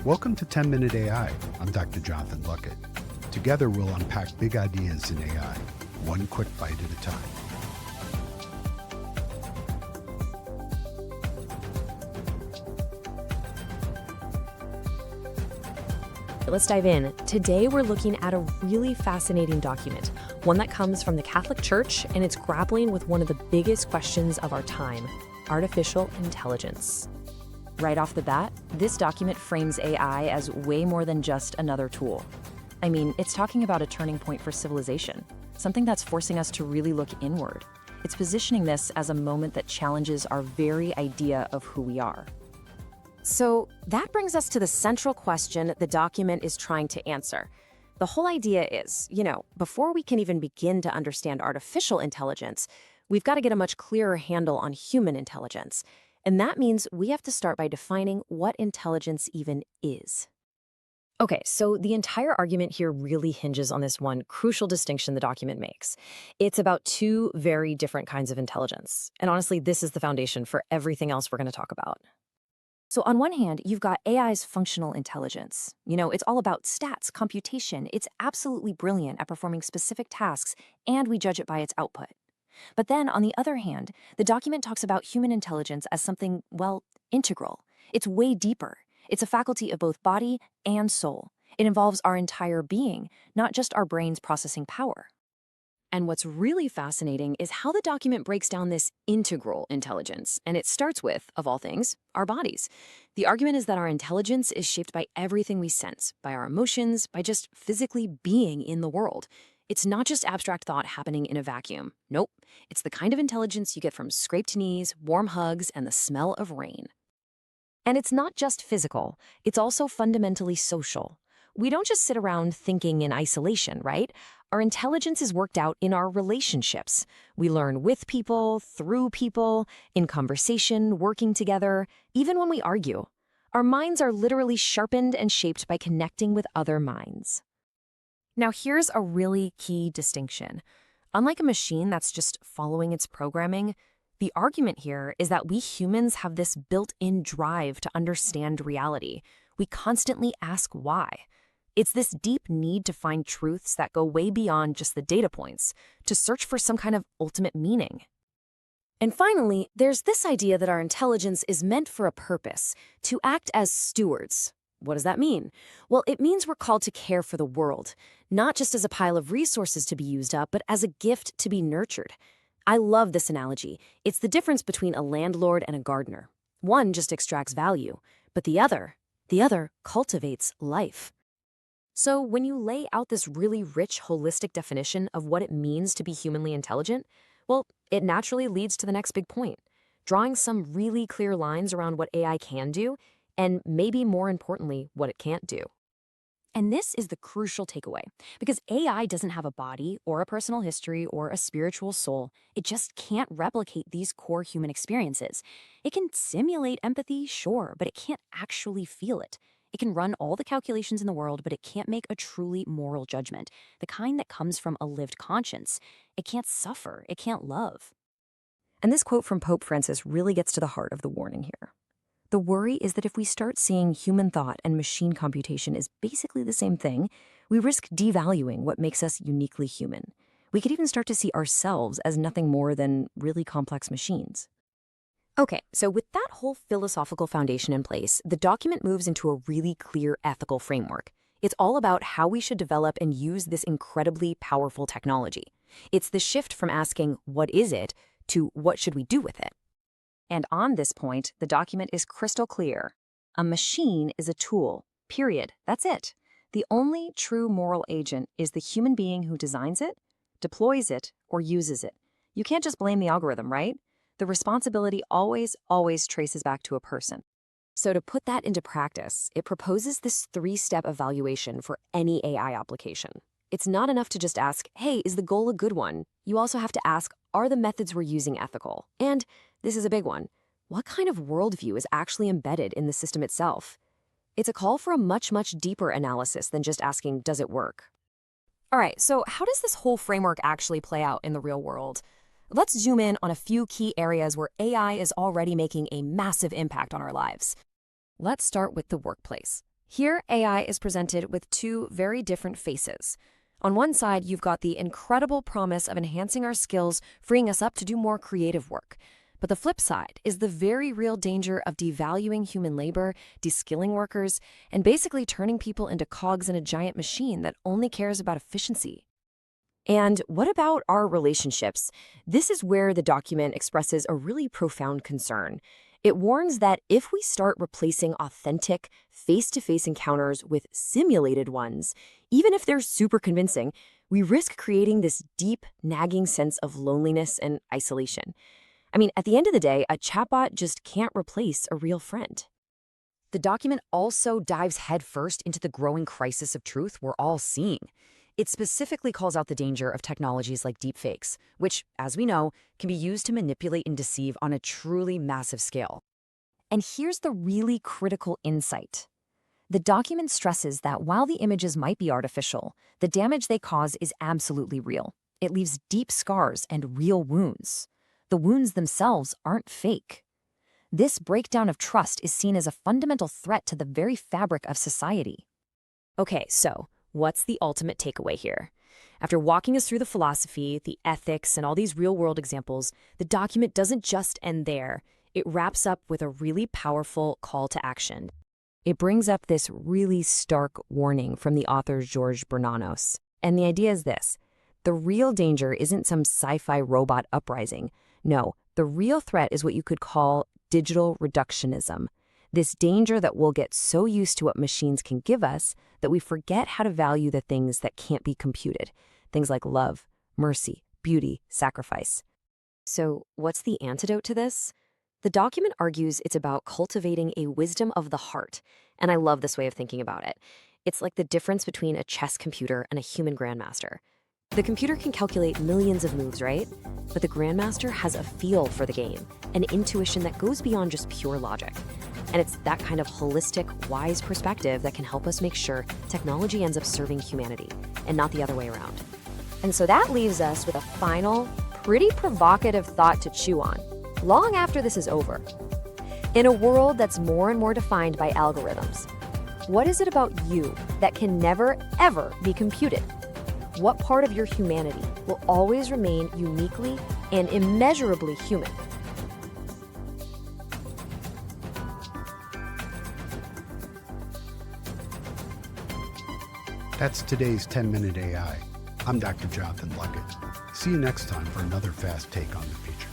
Welcome to 10-Minute AI. I'm Dr. Jonathan Luckett. Together, we'll unpack big ideas in AI, one quick bite at a time. Let's dive in. Today, we're looking at a really fascinating document, one that comes from the Catholic Church, and it's grappling with one of the biggest questions of our time: artificial intelligence. Right off the bat, this document frames AI as way more than just another tool. I mean, it's talking about a turning point for civilization, something that's forcing us to really look inward. It's positioning this as a moment that challenges our very idea of who we are. So that brings us to the central question the document is trying to answer. The whole idea is, before we can even begin to understand artificial intelligence, we've got to get a much clearer handle on human intelligence. And that means we have to start by defining what intelligence even is. Okay, so the entire argument here really hinges on this one crucial distinction the document makes. It's about two very different kinds of intelligence. And honestly, this is the foundation for everything else we're going to talk about. So on one hand, you've got AI's functional intelligence. It's all about stats, computation. It's absolutely brilliant at performing specific tasks, and we judge it by its output. But then, on the other hand, the document talks about human intelligence as something, integral. It's way deeper. It's a faculty of both body and soul. It involves our entire being, not just our brain's processing power. And what's really fascinating is how the document breaks down this integral intelligence, and it starts with, of all things, our bodies. The argument is that our intelligence is shaped by everything we sense, by our emotions, by just physically being in the world. It's not just abstract thought happening in a vacuum. Nope. It's the kind of intelligence you get from scraped knees, warm hugs, and the smell of rain. And it's not just physical. It's also fundamentally social. We don't just sit around thinking in isolation, right? Our intelligence is worked out in our relationships. We learn with people, through people, in conversation, working together, even when we argue. Our minds are literally sharpened and shaped by connecting with other minds. Now, here's a really key distinction. Unlike a machine that's just following its programming, the argument here is that we humans have this built-in drive to understand reality. We constantly ask why. It's this deep need to find truths that go way beyond just the data points, to search for some kind of ultimate meaning. And finally, there's this idea that our intelligence is meant for a purpose, to act as stewards. What does that mean? Well, it means we're called to care for the world, not just as a pile of resources to be used up, but as a gift to be nurtured. I love this analogy. It's the difference between a landlord and a gardener. One just extracts value, but the other cultivates life. So when you lay out this really rich, holistic definition of what it means to be humanly intelligent, well, it naturally leads to the next big point, drawing some really clear lines around what AI can do, and maybe more importantly, what it can't do. And this is the crucial takeaway, because AI doesn't have a body or a personal history or a spiritual soul. It just can't replicate these core human experiences. It can simulate empathy, sure, but it can't actually feel it. It can run all the calculations in the world, but it can't make a truly moral judgment, the kind that comes from a lived conscience. It can't suffer. It can't love. And this quote from Pope Francis really gets to the heart of the warning here. The worry is that if we start seeing human thought and machine computation as basically the same thing, we risk devaluing what makes us uniquely human. We could even start to see ourselves as nothing more than really complex machines. Okay, so with that whole philosophical foundation in place, the document moves into a really clear ethical framework. It's all about how we should develop and use this incredibly powerful technology. It's the shift from asking, what is it, to what should we do with it? And on this point, the document is crystal clear. A machine is a tool, period. That's it. The only true moral agent is the human being who designs it, deploys it, or uses it. You can't just blame the algorithm, right? The responsibility always traces back to a person. So to put that into practice, it proposes this 3-step evaluation for any AI application. It's not enough to just ask, hey, is the goal a good one? You also have to ask, are the methods we're using ethical? And this is a big one. What kind of worldview is actually embedded in the system itself? It's a call for a much deeper analysis than just asking, does it work? All right, so how does this whole framework actually play out in the real world? Let's zoom in on a few key areas where AI is already making a massive impact on our lives. Let's start with the workplace. Here, AI is presented with two very different faces. On one side, you've got the incredible promise of enhancing our skills, freeing us up to do more creative work. But the flip side is the very real danger of devaluing human labor, de-skilling workers, and basically turning people into cogs in a giant machine that only cares about efficiency. And what about our relationships? This is where the document expresses a really profound concern. It warns that if we start replacing authentic, face-to-face encounters with simulated ones, even if they're super convincing, we risk creating this deep, nagging sense of loneliness and isolation. I mean, at the end of the day, a chatbot just can't replace a real friend. The document also dives headfirst into the growing crisis of truth we're all seeing. It specifically calls out the danger of technologies like deepfakes, which, as we know, can be used to manipulate and deceive on a truly massive scale. And here's the really critical insight. The document stresses that while the images might be artificial, the damage they cause is absolutely real. It leaves deep scars and real wounds. The wounds themselves aren't fake. This breakdown of trust is seen as a fundamental threat to the very fabric of society. Okay, so what's the ultimate takeaway here? After walking us through the philosophy, the ethics, and all these real-world examples, the document doesn't just end there. It wraps up with a really powerful call to action. It brings up this really stark warning from the author George Bernanos. And the idea is this: the real danger isn't some sci-fi robot uprising. No, the real threat is what you could call digital reductionism. This danger that we'll get so used to what machines can give us that we forget how to value the things that can't be computed. Things like love, mercy, beauty, sacrifice. So what's the antidote to this? The document argues it's about cultivating a wisdom of the heart, and I love this way of thinking about it. It's like the difference between a chess computer and a human grandmaster. The computer can calculate millions of moves, right? But the grandmaster has a feel for the game, an intuition that goes beyond just pure logic. And it's that kind of holistic, wise perspective that can help us make sure technology ends up serving humanity, and not the other way around. And so that leaves us with a final, pretty provocative thought to chew on, long after this is over. In a world that's more and more defined by algorithms, what is it about you that can never, ever be computed? What part of your humanity will always remain uniquely and immeasurably human? That's today's 10-Minute AI. I'm Dr. Jonathan Luckett. See you next time for another fast take on the future.